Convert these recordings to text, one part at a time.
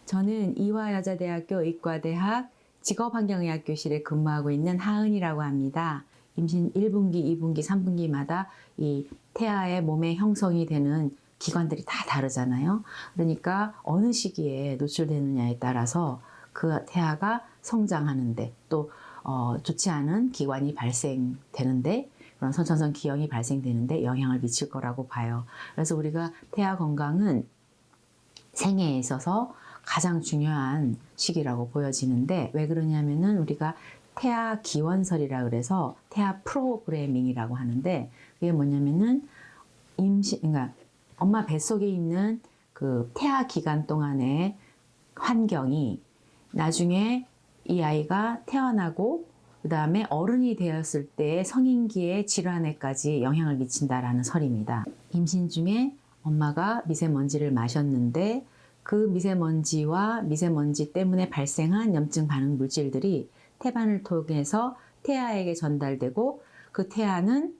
저는 이화여자대학교 의과대학 직업환경의학교실에 근무하고 있는 하은이라고 합니다. 임신 1분기, 2분기, 3분기마다 이 태아의 몸에 형성이 되는 기관들이 다 다르잖아요. 그러니까 어느 시기에 노출되느냐에 따라서 그 태아가 성장하는데 또 좋지 않은 기관이 발생되는데 그런 선천성 기형이 발생되는데 영향을 미칠 거라고 봐요. 그래서 우리가 태아 건강은 생애에 있어서 가장 중요한 시기라고 보여지는데 왜 그러냐면은 우리가 태아 기원설이라 그래서 태아 프로그래밍이라고 하는데 그게 뭐냐면은 그러니까 엄마 뱃속에 있는 그 태아 기간 동안의 환경이 나중에 이 아이가 태어나고 그 다음에 어른이 되었을 때 성인기의 질환에까지 영향을 미친다라는 설입니다. 임신 중에 엄마가 미세먼지를 마셨는데 그 미세먼지와 미세먼지 때문에 발생한 염증 반응 물질들이 태반을 통해서 태아에게 전달되고 그 태아는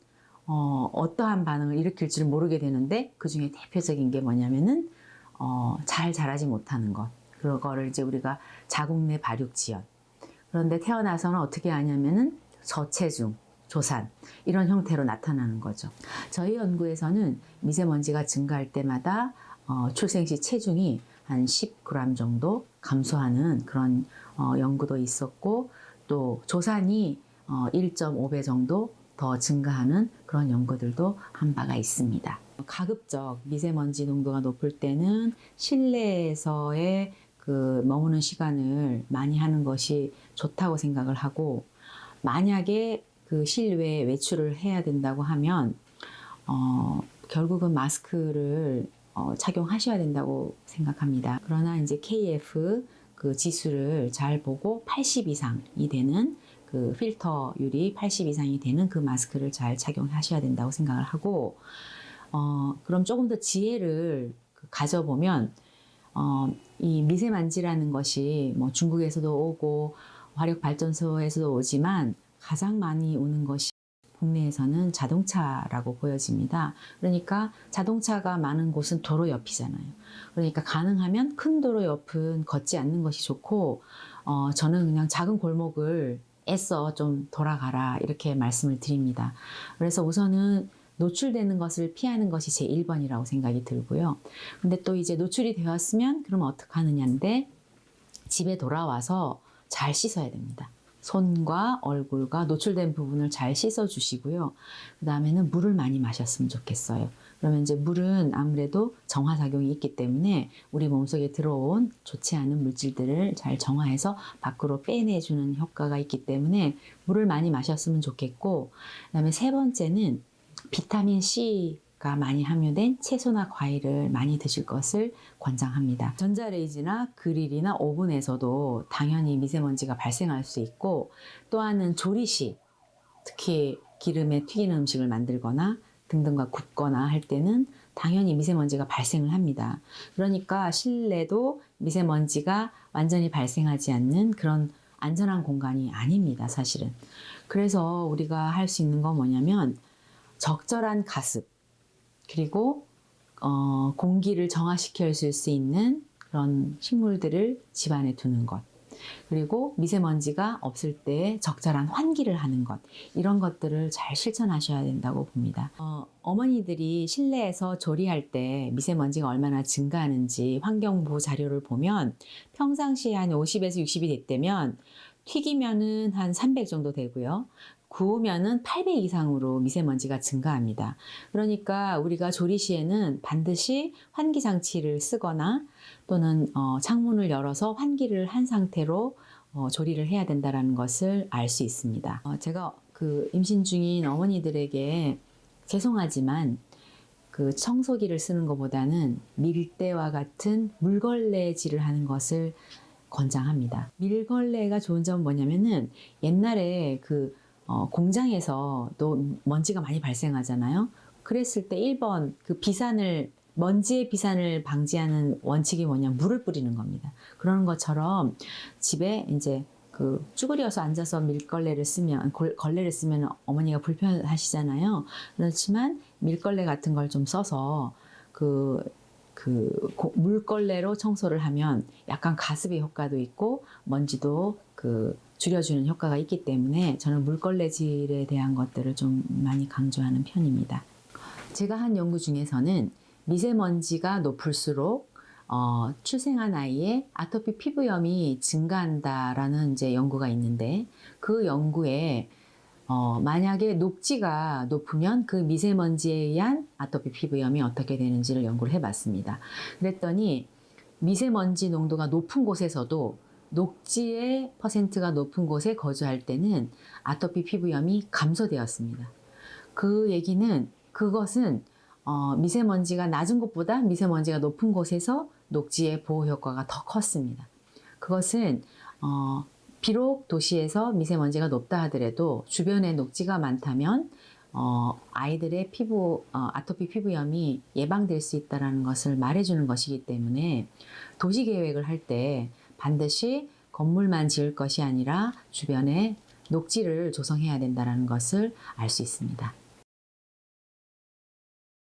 어떠한 반응을 일으킬 줄 모르게 되는데 그 중에 대표적인 게 뭐냐면은 잘 자라지 못하는 것. 그거를 이제 우리가 자궁 내 발육 지연. 그런데 태어나서는 어떻게 하냐면은 저체중, 조산 이런 형태로 나타나는 거죠. 저희 연구에서는 미세먼지가 증가할 때마다 출생 시 체중이 한 10g 정도 감소하는 그런 연구도 있었고 또 조산이 1.5배 정도 더 증가하는 그런 연구들도 한 바가 있습니다. 가급적 미세먼지 농도가 높을 때는 실내에서의 그 머무는 시간을 많이 하는 것이 좋다고 생각을 하고 만약에 그 실외에 외출을 해야 된다고 하면 결국은 마스크를 착용하셔야 된다고 생각합니다. 그러나 이제 KF 그 지수를 잘 보고 80 이상이 되는 그 필터율이 80 이상이 되는 그 마스크를 잘 착용하셔야 된다고 생각을 하고 그럼 조금 더 지혜를 가져보면 이 미세먼지라는 것이 뭐 중국에서도 오고 화력발전소에서도 오지만 가장 많이 오는 것이 국내에서는 자동차라고 보여집니다. 그러니까 자동차가 많은 곳은 도로 옆이잖아요. 그러니까 가능하면 큰 도로 옆은 걷지 않는 것이 좋고 저는 그냥 작은 골목을 애써 좀 돌아가라 이렇게 말씀을 드립니다. 그래서 우선은 노출되는 것을 피하는 것이 제 1번이라고 생각이 들고요. 근데 또 이제 노출이 되었으면 그럼 어떻게 하느냐인데 집에 돌아와서 잘 씻어야 됩니다. 손과 얼굴과 노출된 부분을 잘 씻어 주시고요. 그 다음에는 물을 많이 마셨으면 좋겠어요. 그러면 이제 물은 아무래도 정화작용이 있기 때문에 우리 몸속에 들어온 좋지 않은 물질들을 잘 정화해서 밖으로 빼내주는 효과가 있기 때문에 물을 많이 마셨으면 좋겠고, 그 다음에 세 번째는 비타민 C가 많이 함유된 채소나 과일을 많이 드실 것을 권장합니다. 전자레인지나 그릴이나 오븐에서도 당연히 미세먼지가 발생할 수 있고 또한은 조리시, 특히 기름에 튀긴 음식을 만들거나 등등과 굽거나 할 때는 당연히 미세먼지가 발생을 합니다. 그러니까 실내도 미세먼지가 완전히 발생하지 않는 그런 안전한 공간이 아닙니다, 사실은. 그래서 우리가 할 수 있는 건 뭐냐면 적절한 가습, 그리고 공기를 정화시켜 줄 수 있는 그런 식물들을 집안에 두는 것, 그리고 미세먼지가 없을 때 적절한 환기를 하는 것, 이런 것들을 잘 실천하셔야 된다고 봅니다. 어머니들이 실내에서 조리할 때 미세먼지가 얼마나 증가하는지 환경부 자료를 보면 평상시에 한 50에서 60이 됐다면 튀기면은 한 300 정도 되고요. 구우면은 800 이상으로 미세먼지가 증가합니다. 그러니까 우리가 조리 시에는 반드시 환기 장치를 쓰거나 또는 창문을 열어서 환기를 한 상태로 조리를 해야 된다는 것을 알 수 있습니다. 제가 그 임신 중인 어머니들에게 죄송하지만 그 청소기를 쓰는 것보다는 밀대와 같은 물걸레질을 하는 것을 권장합니다. 밀걸레가 좋은 점은 뭐냐면은 옛날에 그 공장에서 또 먼지가 많이 발생하잖아요. 그랬을 때 1번 그 먼지의 비산을 방지하는 원칙이 뭐냐, 물을 뿌리는 겁니다. 그러는 것처럼 집에 이제 그 쭈그려서 앉아서 밀걸레를 쓰면, 걸레를 쓰면 어머니가 불편하시잖아요. 그렇지만 밀걸레 같은 걸 좀 써서 그 물걸레로 청소를 하면 약간 가습의 효과도 있고 먼지도 줄여주는 효과가 있기 때문에 저는 물걸레질에 대한 것들을 좀 많이 강조하는 편입니다. 제가 한 연구 중에서는 미세먼지가 높을수록 출생한 아이의 아토피 피부염이 증가한다라는 이제 연구가 있는데 그 연구에 만약에 녹지가 높으면 그 미세먼지에 의한 아토피 피부염이 어떻게 되는지를 연구를 해봤습니다. 그랬더니 미세먼지 농도가 높은 곳에서도 녹지의 퍼센트가 높은 곳에 거주할 때는 아토피 피부염이 감소되었습니다. 그 얘기는 그것은 미세먼지가 낮은 곳보다 미세먼지가 높은 곳에서 녹지의 보호 효과가 더 컸습니다. 그것은 비록 도시에서 미세먼지가 높다 하더라도 주변에 녹지가 많다면 아이들의 아토피 피부염이 예방될 수 있다는 것을 말해주는 것이기 때문에 도시 계획을 할 때 반드시 건물만 지을 것이 아니라 주변에 녹지를 조성해야 된다는 것을 알 수 있습니다.